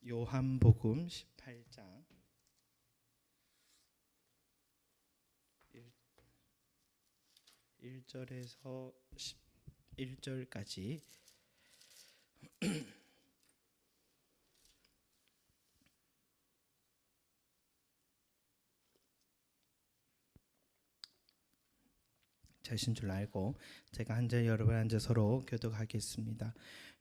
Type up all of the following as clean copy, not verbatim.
요한복음 18장 1절에서 11절까지 자신 줄 알고 제가 한 절 여러분 한 절 서로 교독하겠습니다.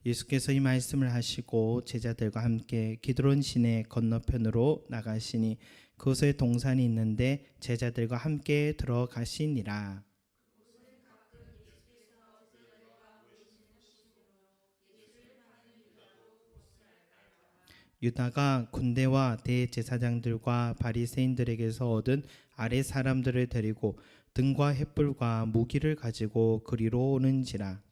예수께서 이 말씀을 하시고 제자들과 함께 기드론 시내 건너편으로 나가시니 그곳에 동산이 있는데 제자들과 함께 들어가시니라. 유다가 군대와 대제사장들과 바리새인들에게서 얻은 아랫 사람들을 데리고 등과 횃불과 무기를 가지고 그리로 오는지라.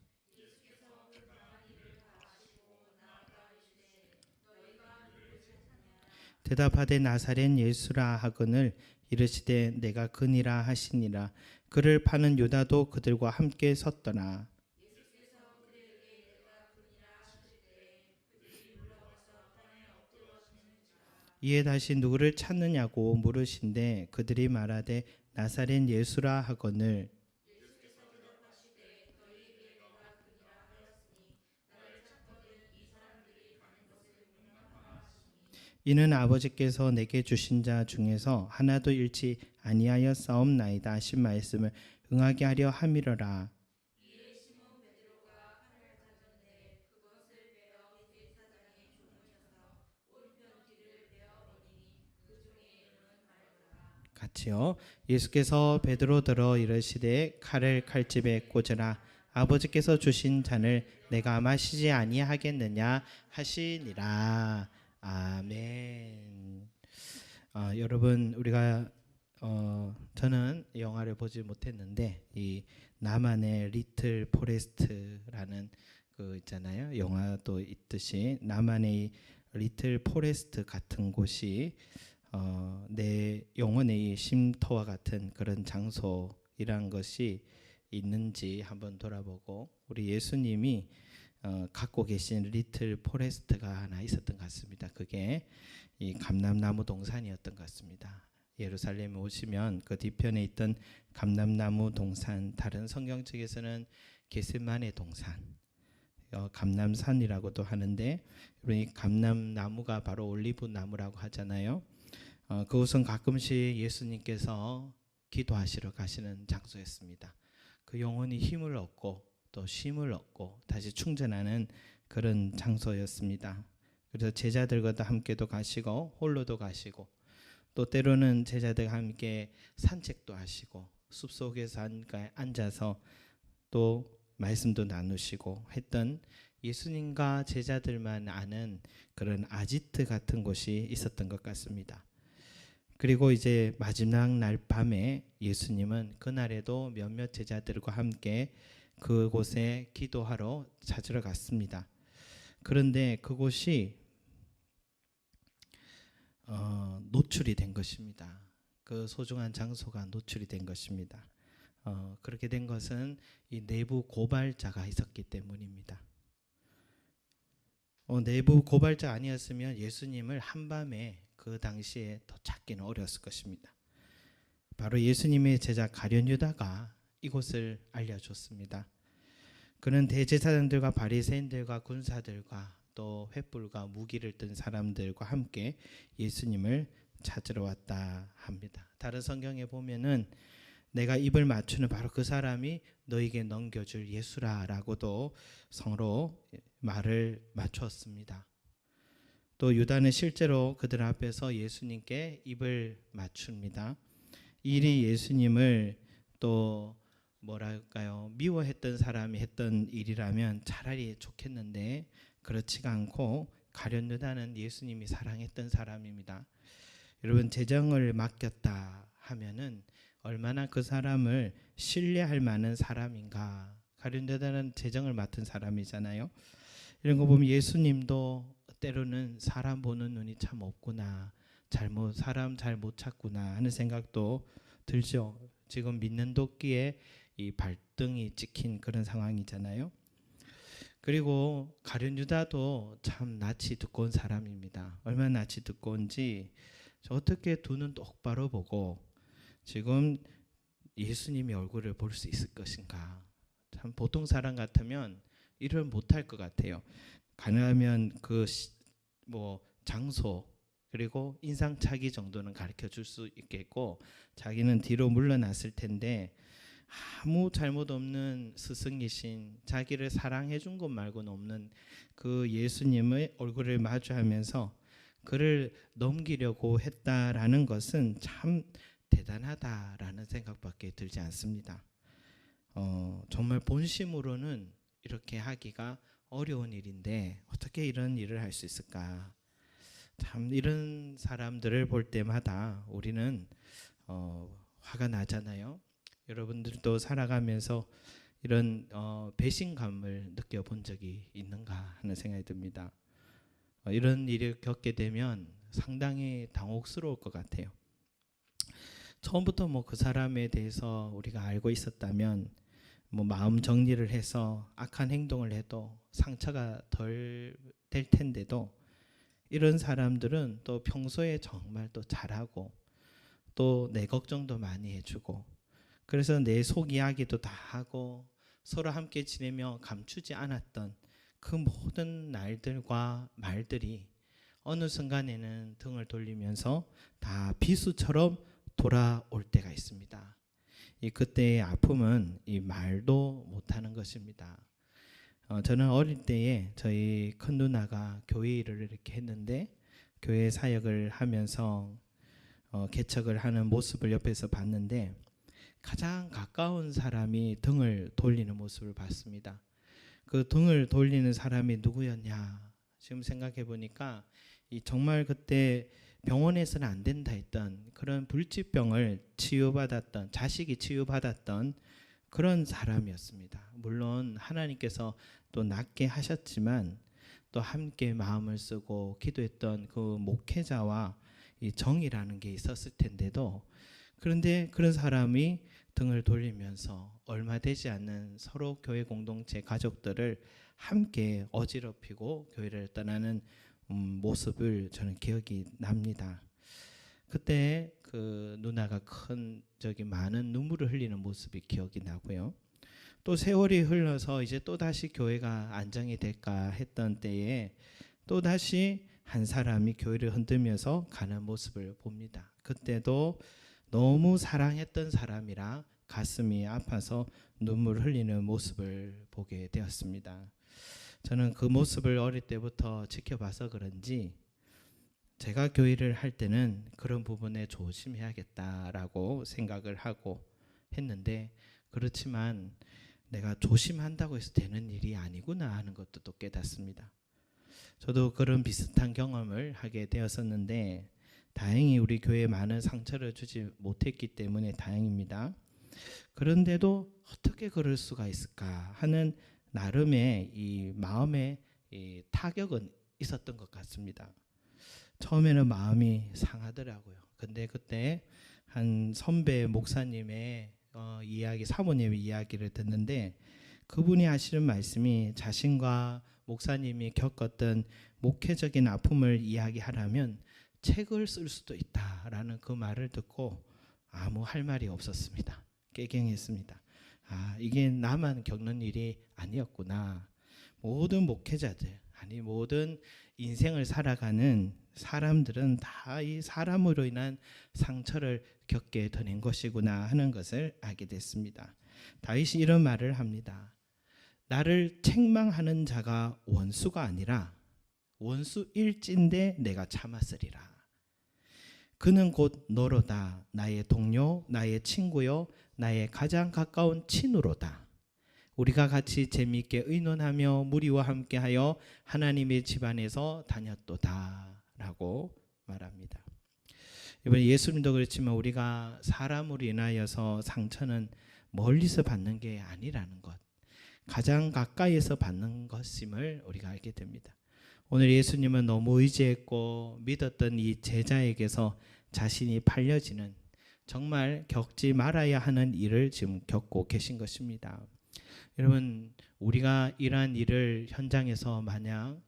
대답하되 나사렛 예수라 하거늘 이르시되 내가 그니라 하시니라. 그를 파는 유다도 그들과 함께 섰더라. 이에 다시 누구를 찾느냐고 물으신데 그들이 말하되 나사렛 예수라 하거늘 이는 아버지께서 내게 주신 자 중에서 하나도 잃지 아니하였사옵나이다 하신 말씀을 응하게 하려 함이러라. 같이요. 예수께서 베드로 들어 이르시되 칼을 칼집에 꽂으라. 아버지께서 주신 잔을 내가 마시지 아니하겠느냐 하시니라. 아멘. 여러분 우리가 저는 영화를 보지 못했는데 이 나만의 리틀 포레스트라는 그 있잖아요. 영화도 있듯이 나만의 리틀 포레스트 같은 곳이 내 영혼의 쉼터와 같은 그런 장소이란 것이 있는지 한번 돌아보고 우리 예수님이 갖고 계신 리틀 포레스트가 하나 있었던 것 같습니다. 그게 이 감람나무 동산이었던 것 같습니다. 예루살렘에 오시면 그 뒤편에 있던 감람나무 동산, 다른 성경책에서는 겟세마네 동산, 감람산이라고도 하는데 이 감람나무가 바로 올리브 나무라고 하잖아요. 그곳은 가끔씩 예수님께서 기도하시러 가시는 장소였습니다. 그 영혼이 힘을 얻고 또 쉼을 얻고 다시 충전하는 그런 장소였습니다. 그래서 제자들과도 함께도 가시고 홀로도 가시고 또 때로는 제자들과 함께 산책도 하시고 숲속에서 앉아서 또 말씀도 나누시고 했던 예수님과 제자들만 아는 그런 아지트 같은 곳이 있었던 것 같습니다. 그리고 이제 마지막 날 밤에 예수님은 그날에도 몇몇 제자들과 함께 그곳에 기도하러 찾으러 갔습니다. 그런데 그곳이 노출이 된 것입니다. 그 소중한 장소가 노출이 된 것입니다. 그렇게 된 것은 이 내부 고발자가 있었기 때문입니다. 내부 고발자 아니었으면 예수님을 한밤에 그 당시에 더 찾기는 어려웠을 것입니다. 바로 예수님의 제자 가룟 유다가 이곳을 알려줬습니다. 그는 대제사장들과 바리새인들과 군사들과 또 횃불과 무기를 든 사람들과 함께 예수님을 찾으러 왔다 합니다. 다른 성경에 보면은 내가 입을 맞추는 바로 그 사람이 너에게 넘겨줄 예수라라고도 서로 말을 맞추었습니다. 또 유다는 실제로 그들 앞에서 예수님께 입을 맞춥니다. 일이 예수님을 또 뭐랄까요, 미워했던 사람이 했던 일이라면 차라리 좋겠는데 그렇지가 않고 가룟 유다는 예수님이 사랑했던 사람입니다. 여러분 재정을 맡겼다 하면은 얼마나 그 사람을 신뢰할 만한 사람인가. 가룟 유다는 재정을 맡은 사람이잖아요. 이런 거 보면 예수님도 때로는 사람 보는 눈이 참 없구나, 사람 잘 못 찾구나 하는 생각도 들죠. 지금 믿는 도끼에 이 발등이 찍힌 그런 상황이잖아요. 그리고 가룟 유다도 참 낯이 두꺼운 사람입니다. 얼마나 낯이 두꺼운지 어떻게 두 눈 똑바로 보고 지금 예수님의 얼굴을 볼 수 있을 것인가. 참 보통 사람 같으면 일을 못할 것 같아요. 가능하면 뭐 장소 그리고 인상착의 정도는 가르쳐 줄 수 있겠고 자기는 뒤로 물러났을 텐데 아무 잘못 없는 스승이신 자기를 사랑해 준 것 말고는 없는 그 예수님의 얼굴을 마주하면서 그를 넘기려고 했다라는 것은 참 대단하다라는 생각밖에 들지 않습니다. 정말 본심으로는 이렇게 하기가 어려운 일인데 어떻게 이런 일을 할 수 있을까? 참 이런 사람들을 볼 때마다 우리는 화가 나잖아요. 여러분들도 살아가면서 이런 배신감을 느껴본 적이 있는가 하는 생각이 듭니다. 이런 일을 겪게 되면 상당히 당혹스러울 것 같아요. 처음부터 뭐 그 사람에 대해서 우리가 알고 있었다면 뭐 마음 정리를 해서 악한 행동을 해도 상처가 덜 될 텐데도 이런 사람들은 또 평소에 정말 또 잘하고 또 내 걱정도 많이 해주고 그래서 내 속 이야기도 다 하고 서로 함께 지내며 감추지 않았던 그 모든 날들과 말들이 어느 순간에는 등을 돌리면서 다 비수처럼 돌아올 때가 있습니다. 그때의 아픔은 이 말도 못하는 것입니다. 저는 어릴 때에 저희 큰 누나가 교회 일을 이렇게 했는데 교회 사역을 하면서 개척을 하는 모습을 옆에서 봤는데 가장 가까운 사람이 등을 돌리는 모습을 봤습니다. 그 등을 돌리는 사람이 누구였냐? 지금 생각해 보니까 정말 그때 병원에서는 안 된다 했던 그런 불치병을 치유받았던 자식이 치유받았던 그런 사람이었습니다. 물론 하나님께서 또 낫게 하셨지만 또 함께 마음을 쓰고 기도했던 그 목회자와 이 정이라는 게 있었을 텐데도 그런데 그런 사람이 등을 돌리면서 얼마 되지 않는 서로 교회 공동체 가족들을 함께 어지럽히고 교회를 떠나는 모습을 저는 기억이 납니다. 그때 그 누나가 많은 눈물을 흘리는 모습이 기억이 나고요. 또 세월이 흘러서 이제 또 다시 교회가 안정이 될까 했던 때에 또 다시 한 사람이 교회를 흔들면서 가는 모습을 봅니다. 그때도 너무 사랑했던 사람이라 가슴이 아파서 눈물 흘리는 모습을 보게 되었습니다. 저는 그 모습을 어릴 때부터 지켜봐서 그런지 제가 교회를 할 때는 그런 부분에 조심해야겠다라고 생각을 하고 했는데 그렇지만 내가 조심한다고 해서 되는 일이 아니구나 하는 것도 또 깨닫습니다. 저도 그런 비슷한 경험을 하게 되었었는데 다행히 우리 교회에 많은 상처를 주지 못했기 때문에 다행입니다. 그런데도 어떻게 그럴 수가 있을까 하는 나름의 이 마음의 이 타격은 있었던 것 같습니다. 처음에는 마음이 상하더라고요. 근데 그때 한 선배 목사님의 이야기, 사모님의 이야기를 듣는데 그분이 하시는 말씀이 자신과 목사님이 겪었던 목회적인 아픔을 이야기하라면 책을 쓸 수도 있다라는 그 말을 듣고 아무 할 말이 없었습니다. 깨갱했습니다. 이게 나만 겪는 일이 아니었구나. 모든 목회자들, 모든 인생을 살아가는 사람들은 다 이 사람으로 인한 상처를 겪게 되는 것이구나 하는 것을 알게 됐습니다. 다윗이 이런 말을 합니다. 나를 책망하는 자가 원수가 아니라 원수일진데 내가 참았으리라. 그는 곧 너로다. 나의 동료, 나의 친구요, 나의 가장 가까운 친우로다. 우리가 같이 재미있게 의논하며 무리와 함께하여 하나님의 집안에서 다녔도다 라고 말합니다. 이번에 예수님도 그렇지만 우리가 사람으로 인하여서 상처는 멀리서 받는 게 아니라는 것, 가장 가까이에서 받는 것임을 우리가 알게 됩니다. 오늘 예수님은 너무 의지했고 믿었던 이 제자에게서 자신이 팔려지는 정말 겪지 말아야 하는 일을 지금 겪고 계신 것입니다. 여러분, 우리가 이러한 일을 현장에서 만약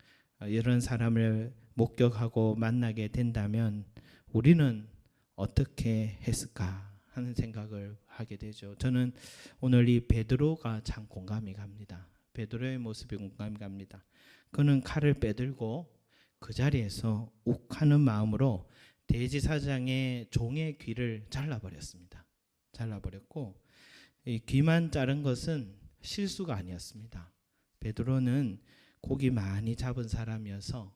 이런 사람을 목격하고 만나게 된다면 우리는 어떻게 했을까 하는 생각을 하게 되죠. 저는 오늘 이 베드로가 참 공감이 갑니다. 베드로의 모습이 공감이 갑니다. 그는 칼을 빼들고 그 자리에서 욱하는 마음으로 대지사장의 종의 귀를 잘라버렸습니다. 잘라버렸고, 이 귀만 자른 것은 실수가 아니었습니다. 베드로는 고기 많이 잡은 사람이어서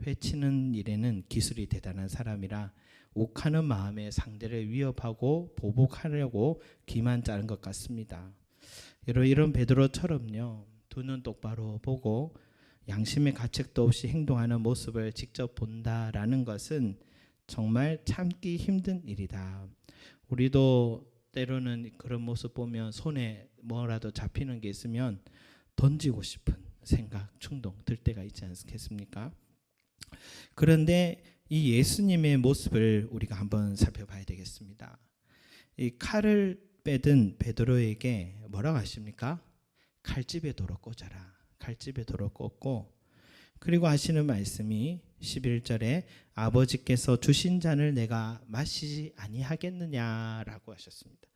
회치는 일에는 기술이 대단한 사람이라 욱하는 마음에 상대를 위협하고 보복하려고 귀만 자른 것 같습니다. 이런 베드로처럼요, 두 눈 똑바로 보고 양심의 가책도 없이 행동하는 모습을 직접 본다라는 것은 정말 참기 힘든 일이다. 우리도 때로는 그런 모습 보면 손에 뭐라도 잡히는 게 있으면 던지고 싶은 생각, 충동 들 때가 있지 않겠습니까? 그런데 이 예수님의 모습을 우리가 한번 살펴봐야 되겠습니다. 이 칼을 빼든 베드로에게 뭐라고 하십니까? 칼집에 도로 꽂아라. 칼집에 도로 꽂고, 그리고 하시는 말씀이 11절에 아버지께서 주신 잔을 내가 마시지 아니하겠느냐라고 하셨습니다.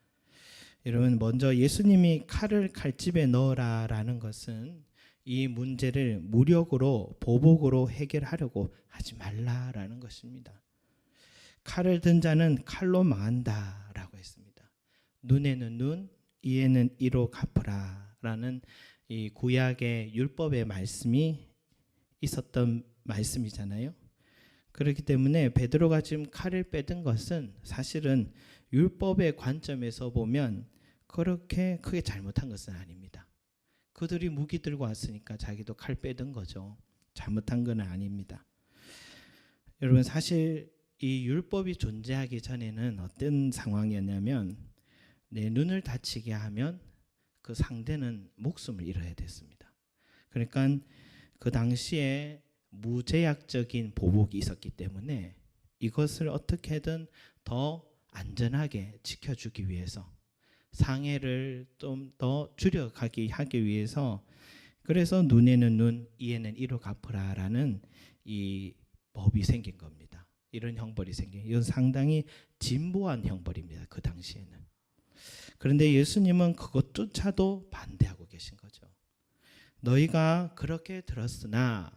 여러분, 먼저 예수님이 칼을 칼집에 넣으라라는 것은 이 문제를 무력으로 보복으로 해결하려고 하지 말라라는 것입니다. 칼을 든 자는 칼로 망한다라고 했습니다. 눈에는 눈, 이에는 이로 갚으라라는 이 구약의 율법의 말씀이 있었던 말씀이잖아요. 그렇기 때문에 베드로가 지금 칼을 빼든 것은 사실은 율법의 관점에서 보면 그렇게 크게 잘못한 것은 아닙니다. 그들이 무기 들고 왔으니까 자기도 칼 빼든 거죠. 잘못한 건 아닙니다. 여러분, 사실 이 율법이 존재하기 전에는 어떤 상황이었냐면 내 눈을 다치게 하면 그 상대는 목숨을 잃어야 됐습니다. 그러니까 그 당시에 무제약적인 보복이 있었기 때문에 이것을 어떻게든 더 안전하게 지켜주기 위해서 상해를 좀 더 줄여가기 하기 위해서, 그래서 눈에는 눈, 이에는 이로 갚으라라는 이 법이 생긴 겁니다. 이런 형벌이 생긴, 이건 상당히 진보한 형벌입니다. 그 당시에는. 그런데 예수님은 그것조차도 반대하고 계신 거죠. 너희가 그렇게 들었으나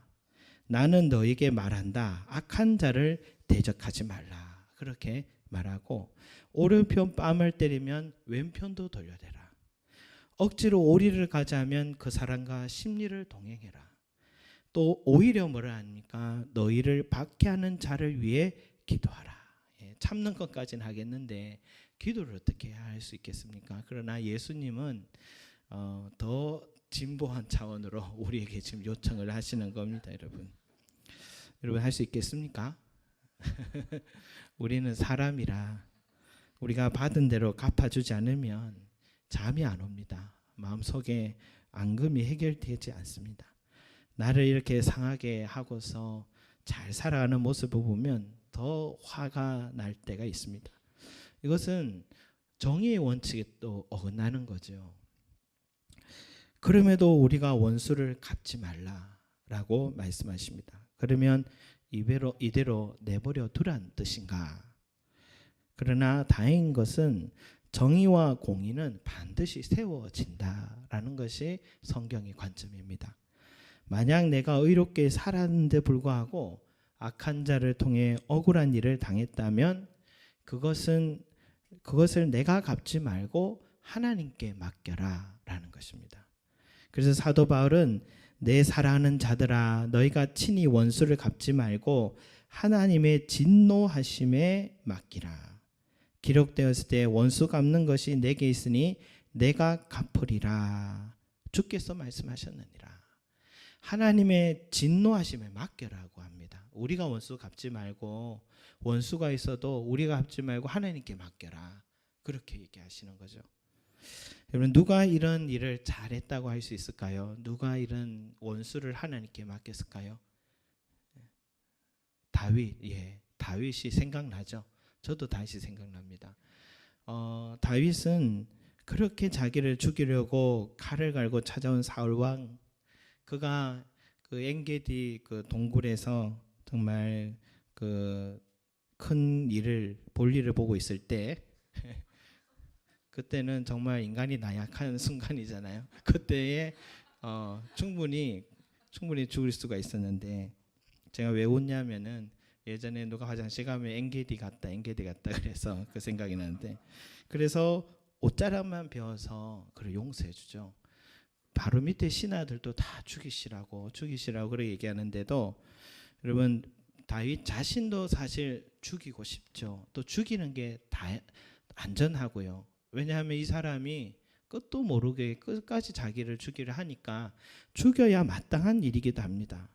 나는 너희에게 말한다. 악한 자를 대적하지 말라. 그렇게 말하고, 오른편 뺨을 때리면 왼편도 돌려대라. 억지로 오리를 가자면 그 사람과 심리를 동행해라. 또 오히려 뭐라 합니까? 너희를 박해하는 자를 위해 기도하라. 참는 것까지는 하겠는데 기도를 어떻게 할 수 있겠습니까? 그러나 예수님은 더 진보한 차원으로 우리에게 지금 요청을 하시는 겁니다. 여러분 할 수 있겠습니까? 우리는 사람이라 우리가 받은 대로 갚아주지 않으면 잠이 안 옵니다. 마음속에 앙금이 해결되지 않습니다. 나를 이렇게 상하게 하고서 잘 살아가는 모습을 보면 더 화가 날 때가 있습니다. 이것은 정의의 원칙에 또 어긋나는 거죠. 그럼에도 우리가 원수를 갚지 말라라고 말씀하십니다. 그러면 이대로 내버려 두란 뜻인가? 그러나 다행인 것은 정의와 공의는 반드시 세워진다라는 것이 성경의 관점입니다. 만약 내가 의롭게 살았는데 불구하고 악한 자를 통해 억울한 일을 당했다면 그것을 내가 갚지 말고 하나님께 맡겨라 라는 것입니다. 그래서 사도 바울은 내 사랑하는 자들아 너희가 친히 원수를 갚지 말고 하나님의 진노하심에 맡기라. 기록되었을 때 원수 갚는 것이 내게 있으니 내가 갚으리라. 주께서 말씀하셨느니라. 하나님의 진노하심에 맡겨라고 합니다. 우리가 원수 갚지 말고, 원수가 있어도 우리가 갚지 말고 하나님께 맡겨라. 그렇게 얘기하시는 거죠. 여러분, 누가 이런 일을 잘했다고 할 수 있을까요? 누가 이런 원수를 하나님께 맡겼을까요? 다윗, 다윗이 생각나죠. 저도 다윗이 생각납니다. 다윗은 그렇게 자기를 죽이려고 칼을 갈고 찾아온 사울 왕, 그가 그 엔게디 그 동굴에서 정말 그 큰 일을 볼 일을 보고 있을 때 그때는 정말 인간이 나약한 순간이잖아요. 그때에 충분히 죽을 수가 있었는데, 제가 왜 웃냐면은 예전에 누가 화장실 가면 엔게디 같다 그래서 그 생각이 나는데, 그래서 옷자락만 베어서 그를 용서해 주죠. 바로 밑에 신하들도 다 죽이시라고 그렇게 얘기하는데도, 여러분 다윗 자신도 사실 죽이고 싶죠. 또 죽이는 게 다 안전하고요. 왜냐하면 이 사람이 끝도 모르게 끝까지 자기를 죽이려 하니까 죽여야 마땅한 일이기도 합니다.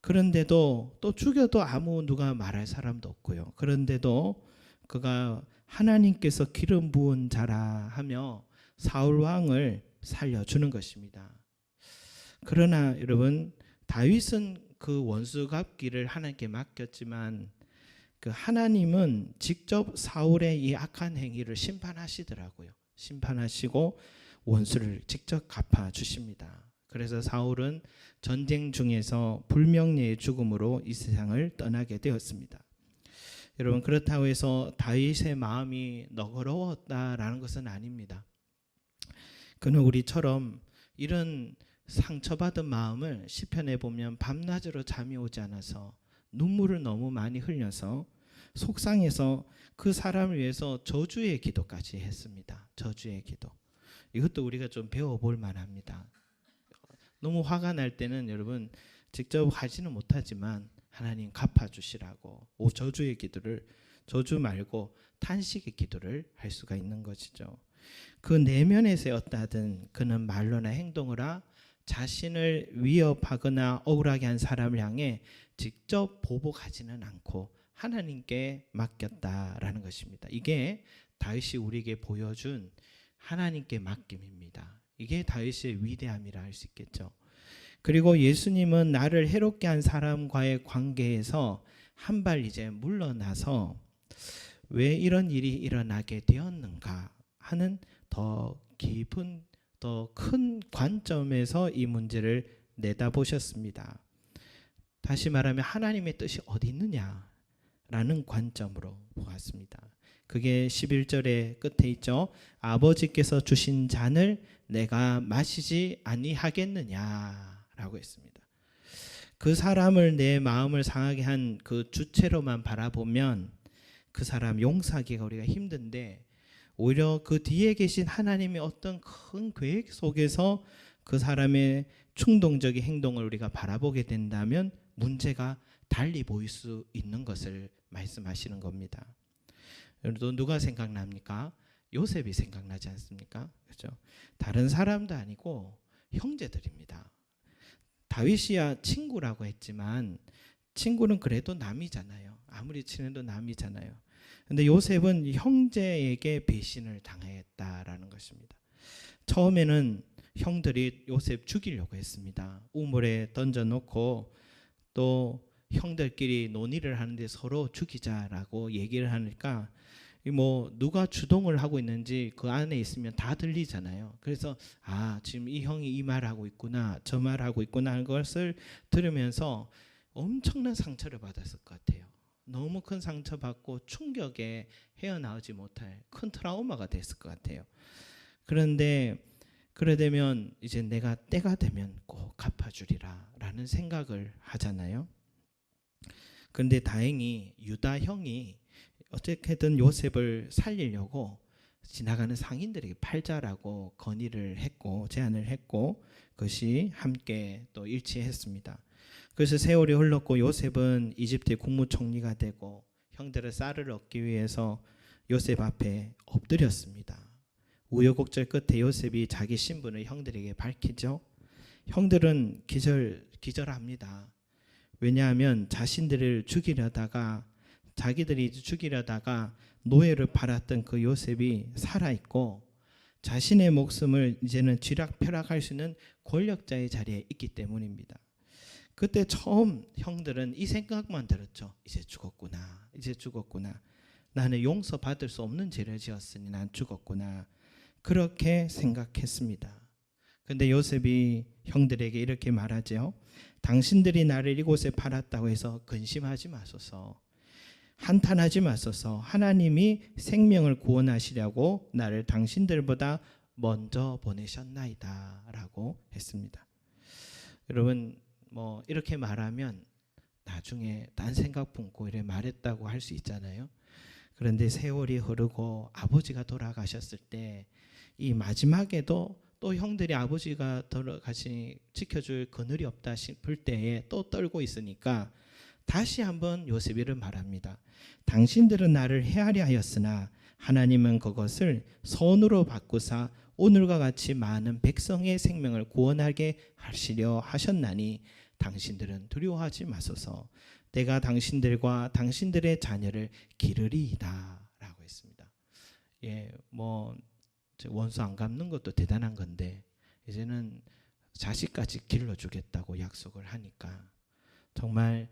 그런데도 또 죽여도 누가 말할 사람도 없고요. 그런데도 그가 하나님께서 기름 부은 자라 하며 사울 왕을 살려주는 것입니다. 그러나 여러분, 다윗은 그 원수 갚기를 하나님께 맡겼지만 그 하나님은 직접 사울의 이 악한 행위를 심판하시더라고요. 심판하시고 원수를 직접 갚아 주십니다. 그래서 사울은 전쟁 중에서 불명예의 죽음으로 이 세상을 떠나게 되었습니다. 여러분, 그렇다고 해서 다윗의 마음이 너그러웠다라는 것은 아닙니다. 그는 우리처럼 이런 상처받은 마음을 시편에 보면 밤낮으로 잠이 오지 않아서 눈물을 너무 많이 흘려서 속상해서 그 사람을 위해서 저주의 기도까지 했습니다. 저주의 기도. 이것도 우리가 좀 배워볼 만합니다. 너무 화가 날 때는 여러분 직접 하지는 못하지만 하나님 갚아주시라고 저주의 기도를, 저주 말고 탄식의 기도를 할 수가 있는 것이죠. 그 내면에서 어떠하든 그는 말로나 행동으로 자신을 위협하거나 억울하게 한 사람을 향해 직접 보복하지는 않고 하나님께 맡겼다라는 것입니다. 이게 다윗이 우리에게 보여준 하나님께 맡김입니다. 이게 다윗의 위대함이라 할 수 있겠죠. 그리고 예수님은 나를 해롭게 한 사람과의 관계에서 한 발 이제 물러나서 왜 이런 일이 일어나게 되었는가 하는 더 깊은, 더 큰 관점에서 이 문제를 내다보셨습니다. 다시 말하면 하나님의 뜻이 어디 있느냐라는 관점으로 보았습니다. 그게 11절의 끝에 있죠. 아버지께서 주신 잔을 내가 마시지 아니하겠느냐라고 했습니다. 그 사람을, 내 마음을 상하게 한 그 주체로만 바라보면 그 사람 용서하기가 우리가 힘든데, 오히려 그 뒤에 계신 하나님의 어떤 큰 계획 속에서 그 사람의 충동적인 행동을 우리가 바라보게 된다면 문제가 달리 보일 수 있는 것을 말씀하시는 겁니다. 또 누가 생각납니까? 요셉이 생각나지 않습니까? 그렇죠? 다른 사람도 아니고 형제들입니다. 다윗이야 친구라고 했지만 친구는 그래도 남이잖아요. 아무리 친해도 남이잖아요. 근데 요셉은 형제에게 배신을 당했다라는 것입니다. 처음에는 형들이 요셉 죽이려고 했습니다. 우물에 던져놓고 또 형들끼리 논의를 하는데 서로 죽이자라고 얘기를 하니까 뭐 누가 주동을 하고 있는지 그 안에 있으면 다 들리잖아요. 그래서 지금 이 형이 이 말하고 있구나, 저 말하고 있구나 하는 것을 들으면서 엄청난 상처를 받았을 것 같아요. 너무 큰 상처받고 충격에 헤어나오지 못할 큰 트라우마가 됐을 것 같아요. 그런데 그래 되면 이제 내가 때가 되면 꼭 갚아주리라 라는 생각을 하잖아요. 그런데 다행히 유다 형이 어떻게든 요셉을 살리려고 지나가는 상인들에게 팔자라고 건의를 했고 제안을 했고, 그것이 함께 또 일치했습니다. 그래서 세월이 흘렀고 요셉은 이집트의 국무총리가 되고 형들의 쌀을 얻기 위해서 요셉 앞에 엎드렸습니다. 우여곡절 끝에 요셉이 자기 신분을 형들에게 밝히죠. 형들은 기절합니다. 왜냐하면 자기들이 죽이려다가 노예를 팔았던 그 요셉이 살아있고 자신의 목숨을 이제는 쥐락펴락할 수 있는 권력자의 자리에 있기 때문입니다. 그때 처음 형들은 이 생각만 들었죠. 이제 죽었구나. 나는 용서받을 수 없는 죄를 지었으니 난 죽었구나. 그렇게 생각했습니다. 근데 요셉이 형들에게 이렇게 말하죠. 당신들이 나를 이곳에 팔았다고 해서 근심하지 마소서. 한탄하지 마소서. 하나님이 생명을 구원하시려고 나를 당신들보다 먼저 보내셨나이다 라고 했습니다. 여러분 뭐 이렇게 말하면 나중에 딴 생각 품고 이래 말했다고 할 수 있잖아요. 그런데 세월이 흐르고 아버지가 돌아가셨을 때 이 마지막에도 또 형들이 아버지가 돌아가시 지켜줄 그늘이 없다 싶을 때에 또 떨고 있으니까 다시 한번 요셉이를 말합니다. 당신들은 나를 헤아려 하였으나 하나님은 그것을 선으로 바꾸사 오늘과 같이 많은 백성의 생명을 구원하게 하시려 하셨나니 당신들은 두려워하지 마소서. 내가 당신들과 당신들의 자녀를 기르리이다 라고 했습니다. 예, 뭐 원수 안 갚는 것도 대단한 건데 이제는 자식까지 길러주겠다고 약속을 하니까 정말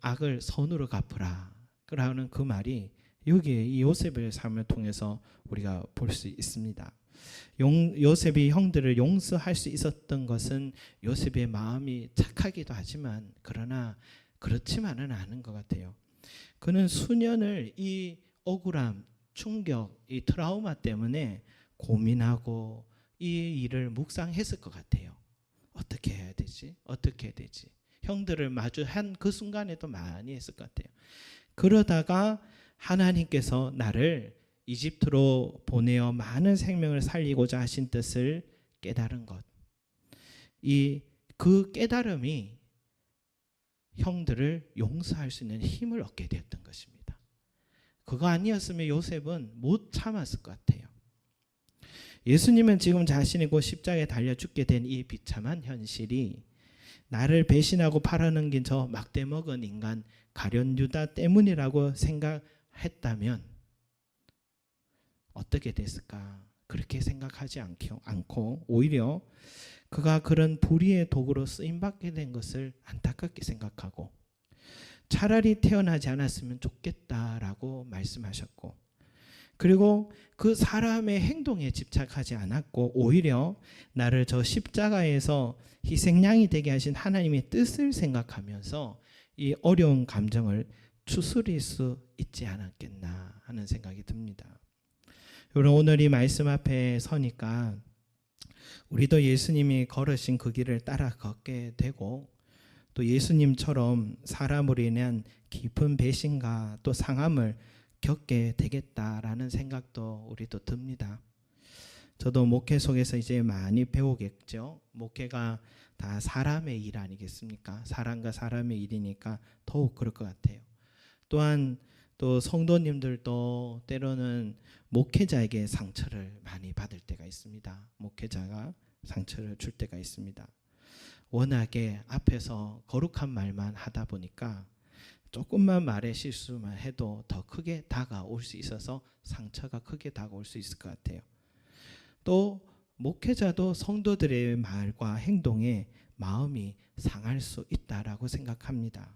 악을 선으로 갚으라 그러는 그 말이 여기에 이 요셉의 삶을 통해서 우리가 볼 수 있습니다. 요셉이 형들을 용서할 수 있었던 것은 요셉의 마음이 착하기도 하지만 그러나 그렇지만은 않은 것 같아요. 그는 수년을 이 억울함, 충격, 이 트라우마 때문에 고민하고 이 일을 묵상했을 것 같아요. 어떻게 해야 되지? 어떻게 해야 되지? 형들을 마주한 그 순간에도 많이 했을 것 같아요. 그러다가 하나님께서 나를 이집트로 보내어 많은 생명을 살리고자 하신 뜻을 깨달은 것. 그 깨달음이 형들을 용서할 수 있는 힘을 얻게 되었던 것입니다. 그거 아니었으면 요셉은 못 참았을 것 같아요. 예수님은 지금 자신이 곧 십자가에 달려 죽게 된 이 비참한 현실이 나를 배신하고 팔아넘긴 저 막대먹은 인간 가룟유다 때문이라고 생각했다면 어떻게 됐을까? 그렇게 생각하지 않고 오히려 그가 그런 불의의 도구로 쓰임받게 된 것을 안타깝게 생각하고 차라리 태어나지 않았으면 좋겠다라고 말씀하셨고 그리고 그 사람의 행동에 집착하지 않았고 오히려 나를 저 십자가에서 희생양이 되게 하신 하나님의 뜻을 생각하면서 이 어려운 감정을 추스릴 수 있지 않았겠나 하는 생각이 듭니다. 여러분 오늘 이 말씀 앞에 서니까 우리도 예수님이 걸으신 그 길을 따라 걷게 되고 또 예수님처럼 사람으로 인한 깊은 배신과 또 상함을 겪게 되겠다라는 생각도 우리도 듭니다. 저도 목회 속에서 이제 많이 배우겠죠. 목회가 다 사람의 일 아니겠습니까? 사람과 사람의 일이니까 더욱 그럴 것 같아요. 또한 또 성도님들도 때로는 목회자에게 상처를 많이 받을 때가 있습니다. 목회자가 상처를 줄 때가 있습니다. 워낙에 앞에서 거룩한 말만 하다 보니까 조금만 말에 실수만 해도 더 크게 다가올 수 있어서 상처가 크게 다가올 수 있을 것 같아요. 또 목회자도 성도들의 말과 행동에 마음이 상할 수 있다라고 생각합니다.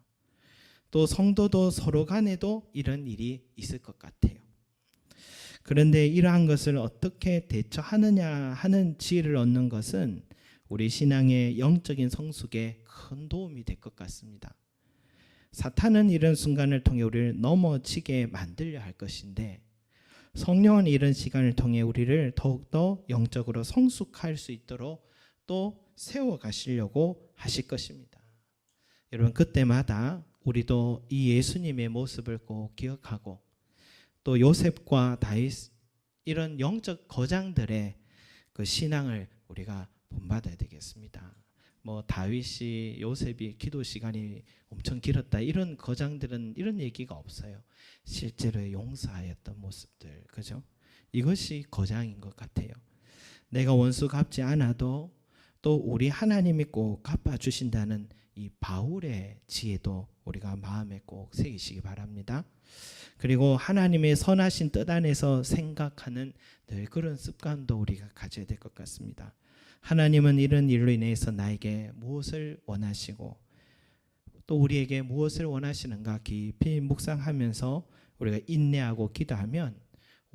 또 성도도 서로 간에도 이런 일이 있을 것 같아요. 그런데 이러한 것을 어떻게 대처하느냐 하는 지혜를 얻는 것은 우리 신앙의 영적인 성숙에 큰 도움이 될 것 같습니다. 사탄은 이런 순간을 통해 우리를 넘어지게 만들려 할 것인데 성령은 이런 시간을 통해 우리를 더욱더 영적으로 성숙할 수 있도록 또 세워가시려고 하실 것입니다. 여러분 그때마다 우리도 이 예수님의 모습을 꼭 기억하고 또 요셉과 다윗 이런 영적 거장들의 그 신앙을 우리가 본받아야 되겠습니다. 뭐 다윗이 요셉이 기도 시간이 엄청 길었다 이런 거장들은 이런 얘기가 없어요. 실제로 용서하였던 모습들, 그죠? 이것이 거장인 것 같아요. 내가 원수 갚지 않아도 또 우리 하나님이 꼭 갚아주신다는 이 바울의 지혜도 우리가 마음에 꼭 새기시기 바랍니다. 그리고 하나님의 선하신 뜻 안에서 생각하는 늘 그런 습관도 우리가 가져야 될 것 같습니다. 하나님은 이런 일로 인해서 나에게 무엇을 원하시고 또 우리에게 무엇을 원하시는가 깊이 묵상하면서 우리가 인내하고 기도하면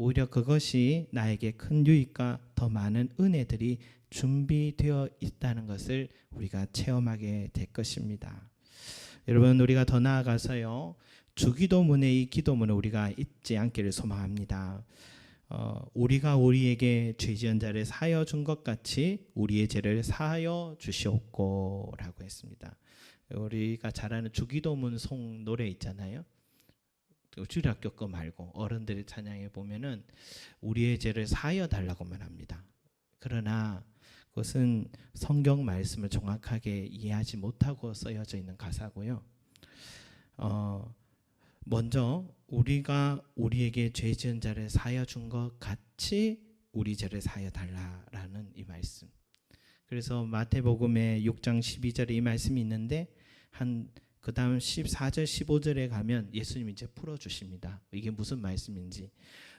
오히려 그것이 나에게 큰 유익과 더 많은 은혜들이 준비되어 있다는 것을 우리가 체험하게 될 것입니다. 여러분, 우리가 더 나아가서요, 주기도문의 이 기도문을 우리가 잊지 않기를 소망합니다. 우리가 우리에게 죄 지은 자를 사하여 준 것 같이 우리의 죄를 사하여 주시옵고 라고 했습니다. 우리가 잘 아는 주기도문 송 노래 있잖아요. 주일학교 거 말고 어른들이 찬양해 보면은 우리의 죄를 사하여 달라고만 합니다. 그러나 그것은 성경 말씀을 정확하게 이해하지 못하고 쓰여져 있는 가사고요. 먼저 우리가 우리에게 죄 지은 자를 사하여 준 것 같이 우리 죄를 사하여 달라라는 이 말씀. 그래서 마태복음의 6장 12절에 이 말씀이 있는데 그 다음 14절 15절에 가면 예수님이 이제 풀어주십니다. 이게 무슨 말씀인지.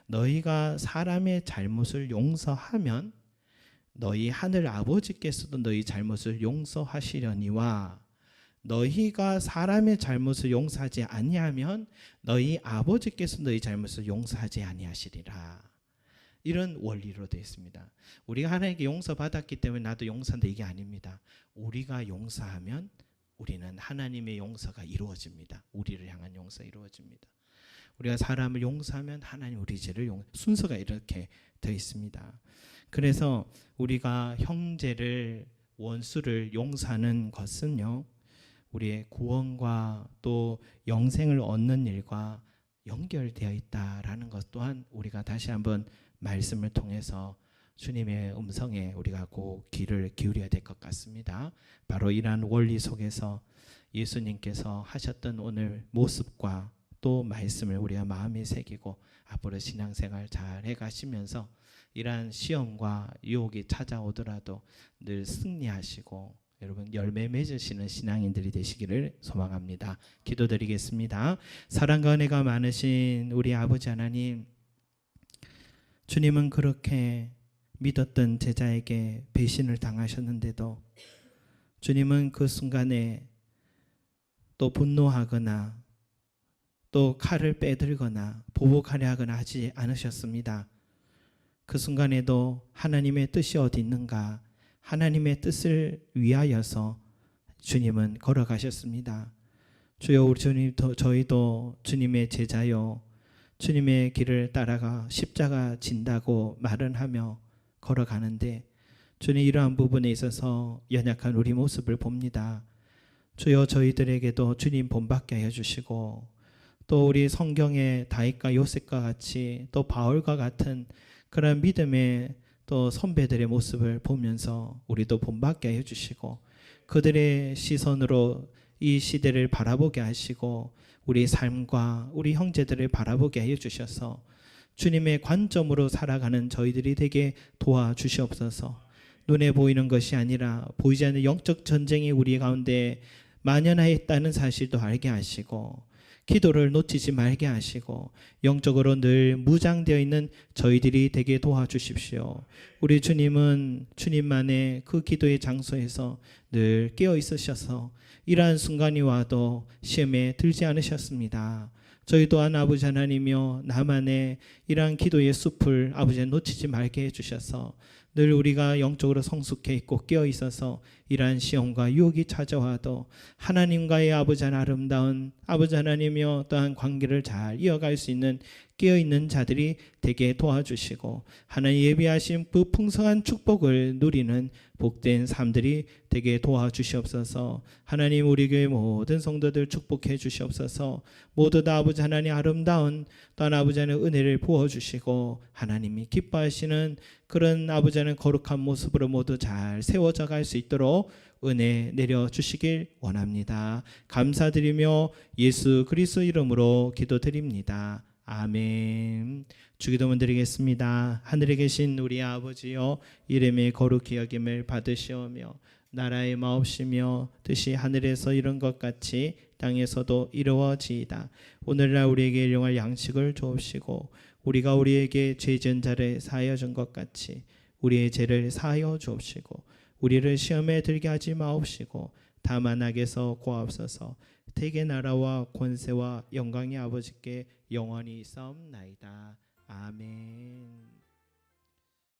너희가 사람의 잘못을 용서하면 너희 하늘 아버지께서도 너희 잘못을 용서하시려니와 너희가 사람의 잘못을 용서하지 아니하면 너희 아버지께서 너희 잘못을 용서하지 아니하시리라. 이런 원리로 되어 있습니다. 우리가 하나님께 용서받았기 때문에 나도 용서한다, 이게 아닙니다. 우리가 용서하면 우리는 하나님의 용서가 이루어집니다. 우리를 향한 용서가 이루어집니다. 우리가 사람을 용서하면 하나님 우리 죄를 순서가 이렇게 되어 있습니다. 그래서 우리가 형제를, 원수를 용서하는 것은요, 우리의 구원과 또 영생을 얻는 일과 연결되어 있다라는 것 또한 우리가 다시 한번 말씀을 통해서 주님의 음성에 우리가 꼭 귀를 기울여야 될 것 같습니다. 바로 이러한 원리 속에서 예수님께서 하셨던 오늘 모습과 또 말씀을 우리가 마음에 새기고 앞으로 신앙생활 잘 해가시면서 이러한 시험과 유혹이 찾아오더라도 늘 승리하시고 여러분 열매 맺으시는 신앙인들이 되시기를 소망합니다. 기도드리겠습니다. 사랑과 은혜가 많으신 우리 아버지 하나님, 주님은 그렇게 믿었던 제자에게 배신을 당하셨는데도 주님은 그 순간에 또 분노하거나 또 칼을 빼들거나 보복하려 하거나 하지 않으셨습니다. 그 순간에도 하나님의 뜻이 어디 있는가, 하나님의 뜻을 위하여서 주님은 걸어가셨습니다. 주여, 우리 주님, 저희도 주님의 제자요, 주님의 길을 따라가 십자가 진다고 말은 하며 걸어가는데 주님, 이러한 부분에 있어서 연약한 우리 모습을 봅니다. 주여, 저희들에게도 주님 본받게 하여 주시고 또 우리 성경의 다윗과 요셉과 같이 또 바울과 같은 그런 믿음의 또 선배들의 모습을 보면서 우리도 본받게 하여 주시고 그들의 시선으로 이 시대를 바라보게 하시고 우리 삶과 우리 형제들을 바라보게 하여 주셔서 주님의 관점으로 살아가는 저희들이 되게 도와주시옵소서. 눈에 보이는 것이 아니라 보이지 않는 영적 전쟁이 우리 가운데 만연하였다는 사실도 알게 하시고 기도를 놓치지 말게 하시고 영적으로 늘 무장되어 있는 저희들이 되게 도와주십시오. 우리 주님은 주님만의 그 기도의 장소에서 늘 깨어 있으셔서 이러한 순간이 와도 시험에 들지 않으셨습니다. 저희 또한 아버지 하나님이여 나만의 이러한 기도의 숲을 아버지 놓치지 말게 해주셔서 늘 우리가 영적으로 성숙해 있고 깨어 있어서 이러한 시험과 유혹이 찾아와도 하나님과의 아버지 하나님 아름다운 아버지 하나님이여 또한 관계를 잘 이어갈 수 있는 깨어있는 자들이 되게 도와주시고 하나님 예비하신 그 풍성한 축복을 누리는 복된 삶들이 되게 도와주시옵소서. 하나님 우리 교회 모든 성도들 축복해 주시옵소서. 모두 다 아버지 하나님 아름다운 또한 아버지 하나님 은혜를 부어주시고 하나님이 기뻐하시는 그런 아버지 하나님 거룩한 모습으로 모두 잘 세워져 갈 수 있도록 은혜 내려주시길 원합니다. 감사드리며 예수 그리스도 이름으로 기도드립니다. 아멘. 주기도문 드리겠습니다. 하늘에 계신 우리 아버지여, 이름의 거룩히 여김을 받으시오며 나라의 마옵시며 뜻이 하늘에서 이룬 것 같이 땅에서도 이루어지이다. 오늘날 우리에게 일용할 양식을 주옵시고 우리가 우리에게 죄 지은 자를 사하여 준 것 같이 우리의 죄를 사하여 주옵시고 우리를 시험에 들게 하지 마옵시고 다만 악에서 구하옵소서. 대개 나라와 권세와 영광이 아버지께 영원히 있사옵나이다. 아멘.